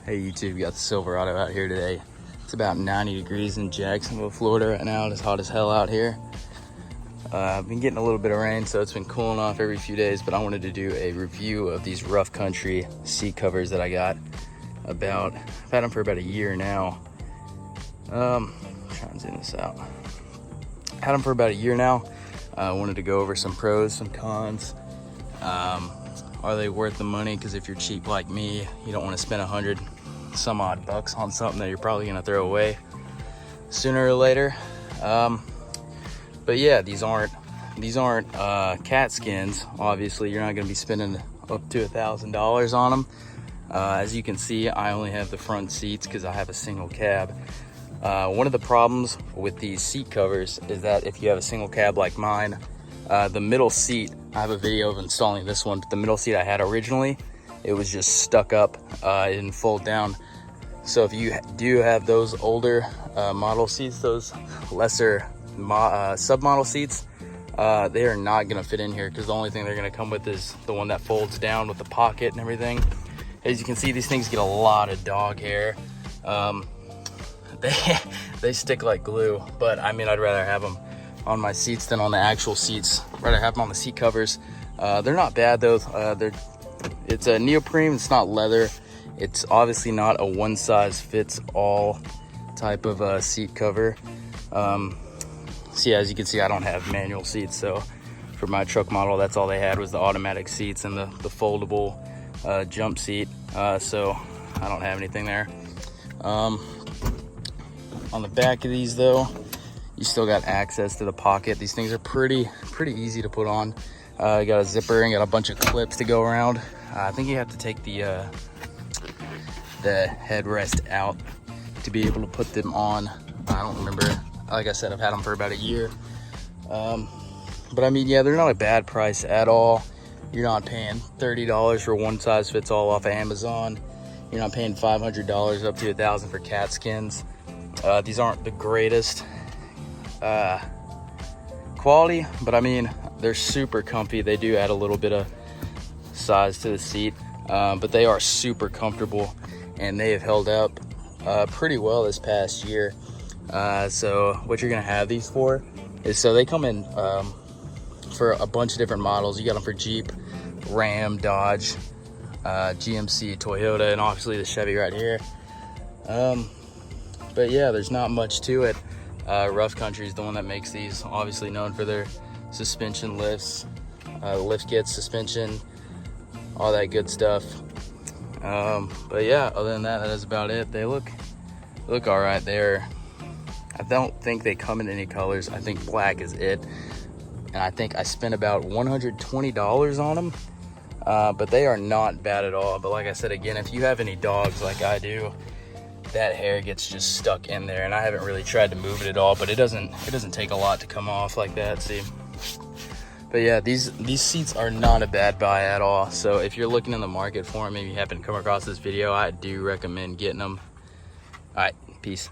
Hey YouTube, got the Silverado out here today. It's about 90 degrees in Jacksonville, Florida right now. It's hot as hell out here. I've been getting a little bit of rain, so it's been cooling off every few days, but I wanted to do a review of these rough country seat covers that I got. I've had them for about a year now. Trying to zoom this out. Had them for about a year now. I wanted to go over some pros, some cons. Are they worth the money? Because if you're cheap like me, you don't want to spend $100 some odd bucks on something that you're probably gonna throw away sooner or later. But yeah, these aren't cat skins. Obviously, you're not gonna be spending up to $1,000 on them. As you can see, I only have the front seats because I have a single cab. One of the problems with these seat covers is that if you have a single cab like mine, the middle seat, I have a video of installing this one, but the middle seat I had originally, it was just stuck up, it didn't fold down. So if you do have those older model seats, those lesser submodel seats, they are not gonna fit in here because the only thing they're gonna come with is the one that folds down with the pocket and everything. As you can see, these things get a lot of dog hair. They stick like glue, but I mean, I'd rather have them on my seats than on the actual seats. I'd rather have them on the seat covers. They're not bad though. It's a neoprene, it's not leather. It's obviously not a one size fits all type of seat cover. So yeah, as you can see, I don't have manual seats. So for my truck model, that's all they had was the automatic seats and the foldable jump seat. So I don't have anything there. On the back of these though, you still got access to the pocket. These things are pretty easy to put on. You got a zipper and got a bunch of clips to go around. I think you have to take the headrest out to be able to put them on. I don't remember. Like I said, I've had them for about a year. But I mean, yeah, they're not a bad price at all. You're not paying $30 for one size fits all off of Amazon. You're not paying $500 up to $1,000 for cat skins. These aren't the greatest quality, but I mean, they're super comfy. They do add a little bit of size to the seat, but they are super comfortable and they have held up pretty well this past year. So what you're gonna have these for is, so they come in for a bunch of different models. You got them for Jeep, Ram, Dodge, GMC, Toyota, and obviously the Chevy right here. But yeah, there's not much to it. Rough Country is the one that makes these, obviously known for their suspension lifts, lift kits, suspension, all that good stuff. But yeah, other than that, that is about it. They look all right. I don't think they come in any colors. I think black is it. And I think I spent about $120 on them. But they are not bad at all. But like I said, again, if you have any dogs like I do, that hair gets just stuck in there, and I haven't really tried to move it at all, but it doesn't take a lot to come off like that. See, but yeah, these seats are not a bad buy at all. So if you're looking in the market for them, maybe you happen to come across this video, I do recommend getting them. All right, peace.